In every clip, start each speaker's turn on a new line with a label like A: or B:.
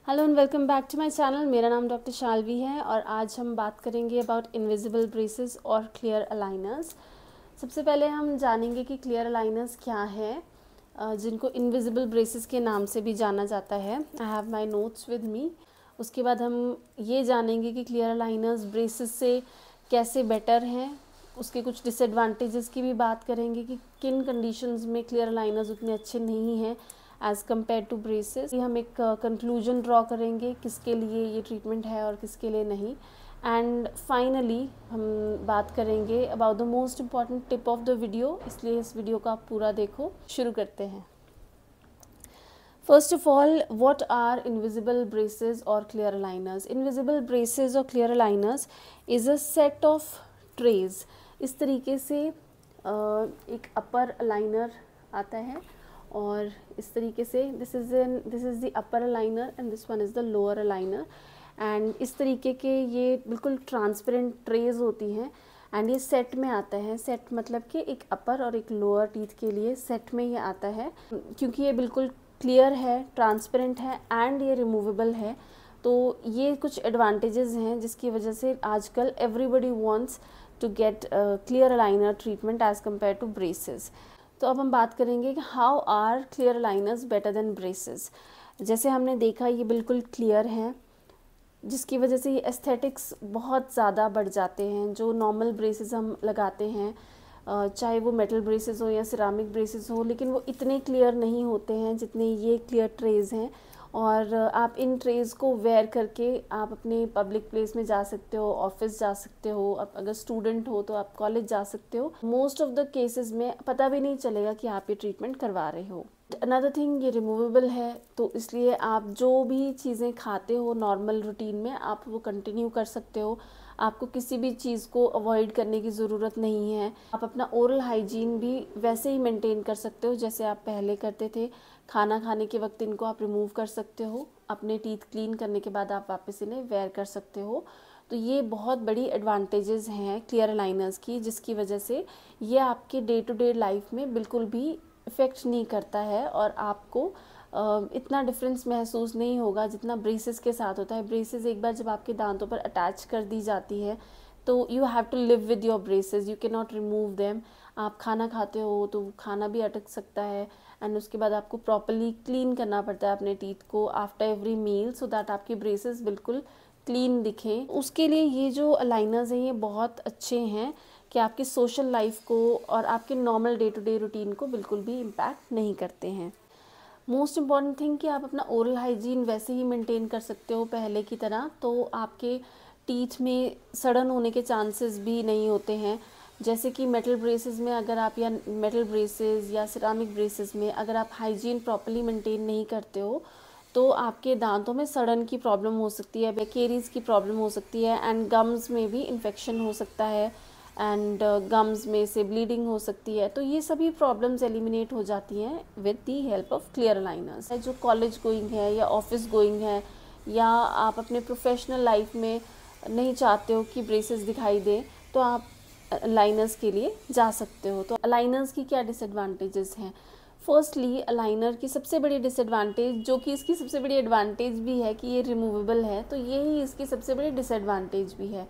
A: Hello and welcome back to my channel. मेरा नाम doctor Shalvi है और आज हम बात करेंगे अबाउट इनविजिबल ब्रेसेस और क्लियर अलाइनर्स। सबसे पहले हम जानेंगे कि क्लियर अलाइनर्स क्या है, जिनको इनविजिबल ब्रेसेस के नाम से भी जाना जाता है। I have my notes with me. उसके बाद हम ये जानेंगे कि क्लियर अलाइनर्स ब्रेसेस से कैसे बेटर हैं, उसके कुछ डिसएडवांटेजेस की भी बात करेंगे कि किन कंडीशंस में क्लियर अलाइनर्स उतने अच्छे नहीं हैं एज़ कम्पेयर टू ब्रेसेस। हम एक कंक्लूजन ड्रॉ करेंगे किसके लिए ये ट्रीटमेंट है और किसके लिए नहीं। एंड फाइनली हम बात करेंगे about the most important tip of the video, इसलिए इस वीडियो को आप पूरा देखो। शुरू करते हैं। First of all, what are invisible braces और क्लियर अलाइनर्स? इनविजिबल ब्रेसेस और clear aligners is a set of trays. इस तरीके से एक अपर अलाइनर आता है और इस तरीके से this is the upper aligner and this one is the lower aligner. And इस तरीके के ये बिल्कुल ट्रांसपेरेंट ट्रेज होती हैं एंड ये सेट में आता है। सेट मतलब कि एक अपर और एक लोअर टीथ के लिए सेट में ये आता है। क्योंकि ये बिल्कुल क्लियर है, ट्रांसपेरेंट है एंड ये रिमूवेबल है, तो ये कुछ एडवांटेजेस हैं जिसकी वजह से आजकल everybody wants to get clear aligner treatment as compare to braces. तो अब हम बात करेंगे कि how are clear aligners better than braces. जैसे हमने देखा ये बिल्कुल क्लियर हैं, जिसकी वजह से ये एस्थेटिक्स बहुत ज़्यादा बढ़ जाते हैं। जो नॉर्मल ब्रेसेस हम लगाते हैं, चाहे वो मेटल ब्रेसेस हो या सिरामिक ब्रेसेस हो, लेकिन वो इतने क्लियर नहीं होते हैं जितने ये क्लियर ट्रेज हैं। और आप इन ट्रेज को वेयर करके आप अपने पब्लिक प्लेस में जा सकते हो, ऑफिस जा सकते हो, आप अगर स्टूडेंट हो तो आप कॉलेज जा सकते हो। मोस्ट ऑफ द केसेस में पता भी नहीं चलेगा कि आप ये ट्रीटमेंट करवा रहे हो। अनदर थिंग, ये रिमूवेबल है, तो इसलिए आप जो भी चीज़ें खाते हो नॉर्मल रूटीन में आप वो कंटिन्यू कर सकते हो। आपको किसी भी चीज़ को अवॉइड करने की ज़रूरत नहीं है। आप अपना ओरल हाइजीन भी वैसे ही मेंटेन कर सकते हो जैसे आप पहले करते थे। खाना खाने के वक्त इनको आप रिमूव कर सकते हो, अपने टीथ क्लीन करने के बाद आप वापस इन्हें वेयर कर सकते हो। तो ये बहुत बड़ी एडवांटेजेस हैं क्लियर अलाइनर्स की, जिसकी वजह से ये आपके डे टू डे लाइफ में बिल्कुल भी इफ़ेक्ट नहीं करता है और आपको इतना डिफरेंस महसूस नहीं होगा जितना ब्रेसेस के साथ होता है। ब्रेसेस एक बार जब आपके दांतों पर अटैच कर दी जाती है तो you have to live with your braces, you can not remove them. आप खाना खाते हो तो खाना भी अटक सकता है एंड उसके बाद आपको प्रॉपरली क्लीन करना पड़ता है अपने टीथ को after every meal, so that आपके ब्रेसेस बिल्कुल क्लीन दिखें। उसके लिए ये जो अलाइनर्स हैं ये बहुत अच्छे हैं कि आपकी सोशल लाइफ को और आपके normal day to day routine को बिल्कुल भी इम्पैक्ट नहीं करते हैं। मोस्ट इम्पॉर्टेंट थिंग कि आप अपना ओरल हाइजीन वैसे ही मेंटेन कर सकते हो पहले की तरह, तो आपके टीथ में सड़न होने के चांसेस भी नहीं होते हैं। जैसे कि मेटल ब्रेसेस में अगर आप या मेटल ब्रेसेस या सिरामिक ब्रेसेस में अगर आप हाइजीन प्रॉपर्ली मेंटेन नहीं करते हो तो आपके दांतों में सड़न की प्रॉब्लम हो सकती है, कैरीज की प्रॉब्लम हो सकती है एंड गम्स में भी इन्फेक्शन हो सकता है एंड गम्स में से ब्लीडिंग हो सकती है। तो ये सभी प्रॉब्लम्स एलिमिनेट हो जाती हैं with the help of clear aligners. जो कॉलेज गोइंग है या ऑफिस गोइंग है या आप अपने प्रोफेशनल लाइफ में नहीं चाहते हो कि ब्रेसेस दिखाई दे, तो आप अलाइनर्स के लिए जा सकते हो। तो अलाइनर्स की क्या डिसएडवांटेजेस हैं? फर्स्टली, अलाइनर की सबसे बड़ी डिसएडवांटेज, जो कि इसकी सबसे बड़ी एडवांटेज भी है कि ये रिमूवेबल है, तो यही इसकी सबसे बड़ी डिसएडवांटेज भी है।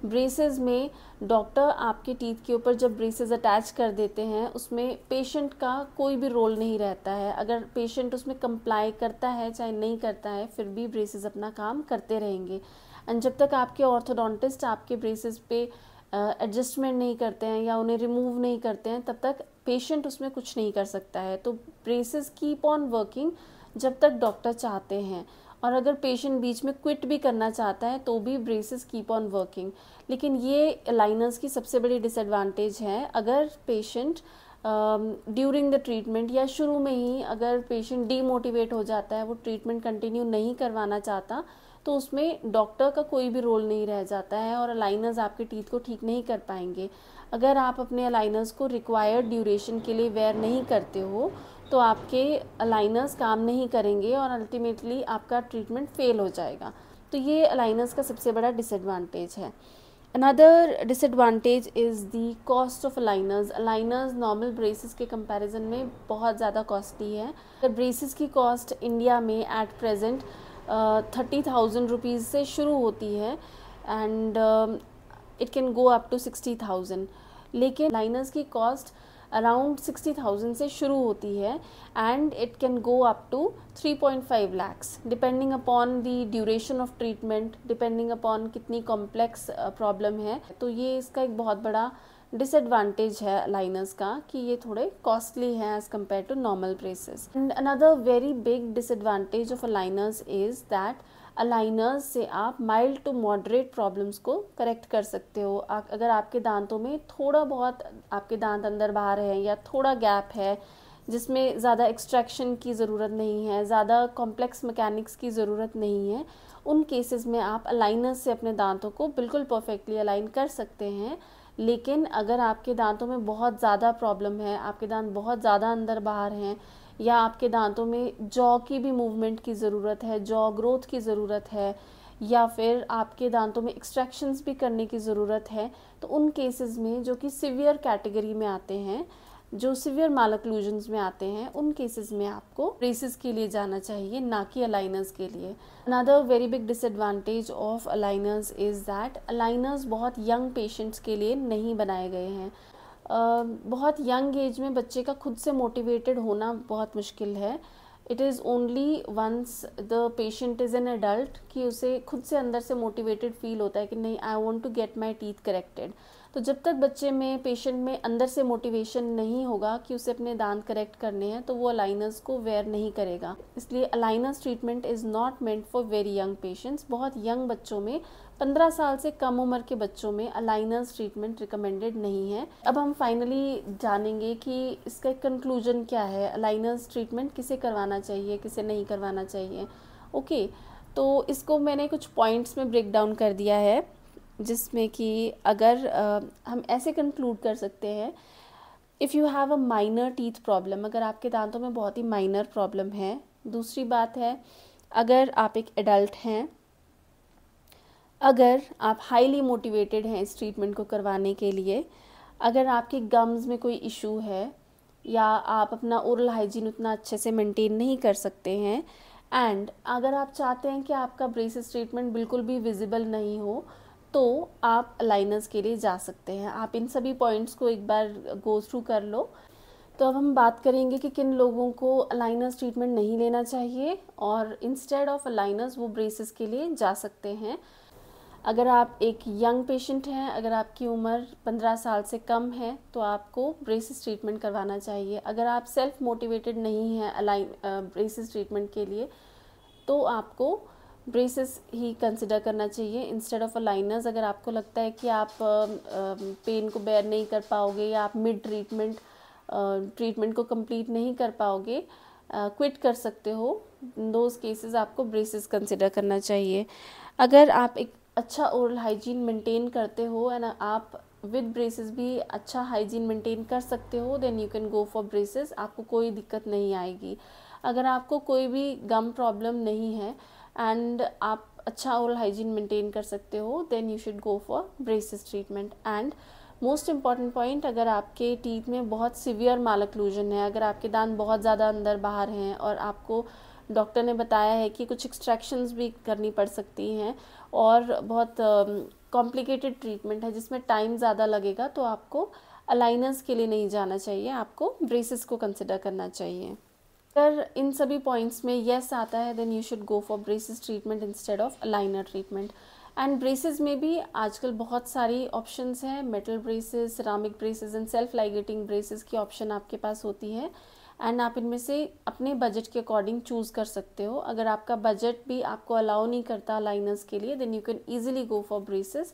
A: ब्रेसेस में डॉक्टर आपके टीथ के ऊपर जब ब्रेसेस अटैच कर देते हैं उसमें पेशेंट का कोई भी रोल नहीं रहता है। अगर पेशेंट उसमें कंप्लाई करता है चाहे नहीं करता है, फिर भी ब्रेसेस अपना काम करते रहेंगे। एंड जब तक आपके ऑर्थोडोंटिस्ट आपके ब्रेसेस पे एडजस्टमेंट नहीं करते हैं या उन्हें रिमूव नहीं करते हैं, तब तक पेशेंट उसमें कुछ नहीं कर सकता है। तो ब्रेसेस कीप ऑन वर्किंग जब तक डॉक्टर चाहते हैं, और अगर पेशेंट बीच में क्विट भी करना चाहता है तो भी ब्रेसेस कीप ऑन वर्किंग। लेकिन ये अलाइनर्स की सबसे बड़ी डिसएडवांटेज है, अगर पेशेंट ड्यूरिंग द ट्रीटमेंट या शुरू में ही अगर पेशेंट डीमोटिवेट हो जाता है, वो ट्रीटमेंट कंटिन्यू नहीं करवाना चाहता, तो उसमें डॉक्टर का कोई भी रोल नहीं रह जाता है और अलाइनर्स आपके टीथ को ठीक नहीं कर पाएंगे। अगर आप अपने अलाइनर्स को रिक्वायर्ड ड्यूरेशन के लिए वेयर नहीं करते हो तो आपके अलाइनर्स काम नहीं करेंगे और अल्टीमेटली आपका ट्रीटमेंट फेल हो जाएगा। तो ये अलाइनर्स का सबसे बड़ा डिसएडवांटेज है। Another disadvantage is the cost of aligners. Aligners normal braces के कंपैरिजन में बहुत ज़्यादा कॉस्टली है। ब्रेसेस की कॉस्ट इंडिया में एट प्रेजेंट 30,000 रुपीज़ से शुरू होती है and it can go up to 60,000। लेकिन लाइनर्स की कॉस्ट अराउंड 60,000 से शुरू होती है and it can go up to 3.5 lakhs depending upon the duration of treatment, depending upon कितनी कॉम्प्लेक्स प्रॉब्लम है। तो ये इसका एक बहुत बड़ा डिसएडवांटेज है अलाइनर्स का कि ये थोड़े कॉस्टली हैं as compare to normal braces. And another very big disadvantage of aligners is that aligners से आप माइल्ड टू मॉडरेट प्रॉब्लम्स को करेक्ट कर सकते हो। अगर आपके दांतों में थोड़ा बहुत आपके दांत अंदर बाहर है या थोड़ा गैप है जिसमें ज़्यादा एक्सट्रैक्शन की ज़रूरत नहीं है, ज़्यादा कॉम्प्लेक्स मैकेनिक्स की ज़रूरत नहीं है, उन केसेस में आप अलाइनर्स से अपने दांतों को बिल्कुल परफेक्टली अलाइन कर सकते हैं। लेकिन अगर आपके दांतों में बहुत ज़्यादा प्रॉब्लम है, आपके दांत बहुत ज़्यादा अंदर बाहर हैं या आपके दांतों में जॉ की भी मूवमेंट की ज़रूरत है, जॉ ग्रोथ की ज़रूरत है, या फिर आपके दांतों में एक्सट्रैक्शंस भी करने की ज़रूरत है, तो उन केसेस में जो कि सिवियर कैटेगरी में आते हैं, जो सिवियर मालक्लूजन्स में आते हैं, उन केसेस में आपको ब्रेसेस के लिए जाना चाहिए, ना कि अलाइनर्स के लिए। Another very big disadvantage of aligners is that aligners बहुत यंग पेशेंट्स के लिए नहीं बनाए गए हैं। बहुत यंग एज में बच्चे का खुद से मोटिवेटेड होना बहुत मुश्किल है। It is only once the patient is an adult कि उसे खुद से अंदर से मोटिवेटेड फील होता है कि नहीं, I want to get my teeth corrected. तो जब तक बच्चे में, पेशेंट में अंदर से मोटिवेशन नहीं होगा कि उसे अपने दांत करेक्ट करने हैं, तो वो अलाइनर्स को वेयर नहीं करेगा। इसलिए aligners treatment is not meant for very young patients. बहुत यंग बच्चों में, 15 साल से कम उम्र के बच्चों में अलाइनर्स ट्रीटमेंट रिकमेंडेड नहीं है। अब हम फाइनली जानेंगे कि इसका एक कंक्लूजन क्या है, अलाइनर्स ट्रीटमेंट किसे करवाना चाहिए, किसे नहीं करवाना चाहिए। ओके, तो इसको मैंने कुछ पॉइंट्स में ब्रेक डाउन कर दिया है, जिसमें कि अगर हम ऐसे कंक्लूड कर सकते हैं, if you have a minor teeth problem, अगर आपके दांतों में बहुत ही माइनर प्रॉब्लम है। दूसरी बात है, अगर आप एक एडल्ट हैं, अगर आप हाईली मोटिवेटेड हैं इस ट्रीटमेंट को करवाने के लिए, अगर आपके गम्स में कोई इशू है या आप अपना ओरल हाइजीन उतना अच्छे से मेंटेन नहीं कर सकते हैं, एंड अगर आप चाहते हैं कि आपका ब्रेसेस ट्रीटमेंट बिल्कुल भी विजिबल नहीं हो, तो आप अलाइनर्स के लिए जा सकते हैं। आप इन सभी पॉइंट्स को एक बार गो थ्रू कर लो। तो अब हम बात करेंगे कि किन लोगों को अलाइनर्स ट्रीटमेंट नहीं लेना चाहिए और इंस्टेड ऑफ अलाइनर्स वो ब्रेसेस के लिए जा सकते हैं। अगर आप एक यंग पेशेंट हैं, अगर आपकी उम्र 15 साल से कम है, तो आपको ब्रेसेस ट्रीटमेंट करवाना चाहिए। अगर आप सेल्फ मोटिवेटेड नहीं हैं ब्रेसेस ट्रीटमेंट के लिए, तो आपको ब्रेसेस ही कंसिडर करना चाहिए इंस्टेड ऑफ अलाइनर्स। अगर आपको लगता है कि आप पेन को बेयर नहीं कर पाओगे या आप मिड ट्रीटमेंट को कंप्लीट नहीं कर पाओगे, क्विट कर सकते हो, इन दोज केसेस आपको ब्रेसेस कंसिडर करना चाहिए। अगर आप एक अच्छा ओरल हाइजीन मेंटेन करते हो एंड आप विद ब्रेसेस भी अच्छा हाइजीन मेंटेन कर सकते हो, then you can go for braces, आपको कोई दिक्कत नहीं आएगी। अगर आपको कोई भी गम प्रॉब्लम नहीं है एंड आप अच्छा ओरल हाइजीन मेंटेन कर सकते हो, then you should go for braces treatment. And most important point, अगर आपके टीथ में बहुत सिवियर मालक्लूजन है, अगर आपके दांत बहुत ज़्यादा अंदर बाहर हैं और आपको डॉक्टर ने बताया है कि कुछ एक्सट्रैक्शंस भी करनी पड़ सकती हैं और बहुत कॉम्प्लिकेटेड ट्रीटमेंट है जिसमें टाइम ज़्यादा लगेगा, तो आपको अलाइनर्स के लिए नहीं जाना चाहिए, आपको ब्रेसेस को कंसिडर करना चाहिए। अगर इन सभी पॉइंट्स में येस आता है, then you should go for braces treatment instead of aligner treatment. And braces में भी आजकल बहुत सारी ऑप्शंस हैं, metal braces, ceramic braces and self ligating braces की ऑप्शन आपके पास होती है एंड आप इनमें से अपने बजट के अकॉर्डिंग चूज़ कर सकते हो। अगर आपका बजट भी आपको अलाउ नहीं करता अलाइनर्स के लिए, then you can easily go for braces.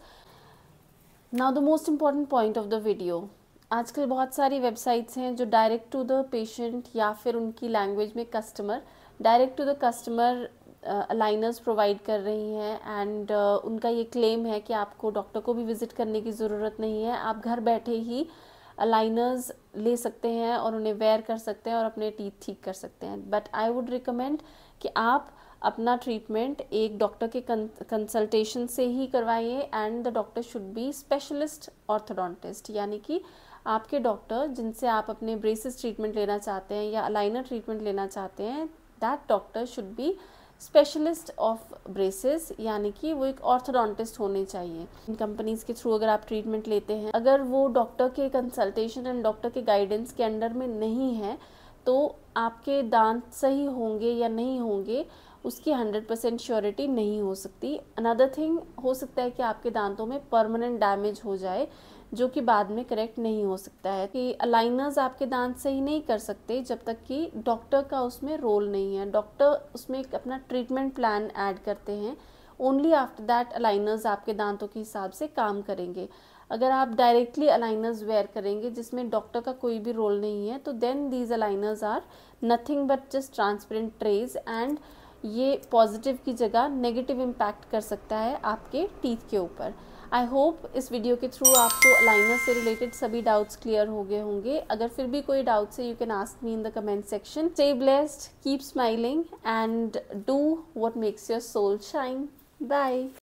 A: Now the most important point of the video, आजकल बहुत सारी वेबसाइट्स हैं जो डायरेक्ट टू द पेशेंट या फिर उनकी लैंग्वेज में customer, direct to the customer aligners provide कर रही हैं एंड उनका ये क्लेम है कि आपको डॉक्टर को भी विजिट करने की ज़रूरत नहीं है, आप घर बैठे ही अलाइनर्स ले सकते हैं और उन्हें वेयर कर सकते हैं और अपने टीथ ठीक कर सकते हैं। बट आई वुड रिकमेंड कि आप अपना ट्रीटमेंट एक डॉक्टर के कंसल्टेशन से ही करवाइए and the doctor should be specialist orthodontist, यानी कि आपके डॉक्टर जिनसे आप अपने ब्रेसेस ट्रीटमेंट लेना चाहते हैं या अलाइनर ट्रीटमेंट लेना चाहते हैं, that doctor should be specialist of braces, यानी कि वो एक ऑर्थोडोंटिस्ट होने चाहिए। इन कंपनीज़ के थ्रू अगर आप ट्रीटमेंट लेते हैं, अगर वो डॉक्टर के कंसल्टेशन एंड डॉक्टर के गाइडेंस के अंडर में नहीं है, तो आपके दांत सही होंगे या नहीं होंगे उसकी 100% श्योरिटी नहीं हो सकती। अनदर थिंग, हो सकता है कि आपके दांतों में परमानेंट डैमेज हो जाए जो कि बाद में करेक्ट नहीं हो सकता है। कि अलाइनर्स आपके दांत सही नहीं कर सकते जब तक कि डॉक्टर का उसमें रोल नहीं है। डॉक्टर उसमें एक अपना ट्रीटमेंट प्लान ऐड करते हैं, ओनली आफ्टर दैट अलाइनर्स आपके दांतों के हिसाब से काम करेंगे। अगर आप डायरेक्टली अलाइनर्स वेयर करेंगे जिसमें डॉक्टर का कोई भी रोल नहीं है, तो then these aligners are nothing but just transparent trays, and ये पॉजिटिव की जगह नेगेटिव इम्पैक्ट कर सकता है आपके टीथ के ऊपर। आई होप इस वीडियो के थ्रू आपको अलाइनर से रिलेटेड सभी डाउट्स क्लियर हो गए होंगे। अगर फिर भी कोई डाउट्स है, you can ask me in the comment section. Stay blessed, keep smiling and do what makes your soul shine. Bye.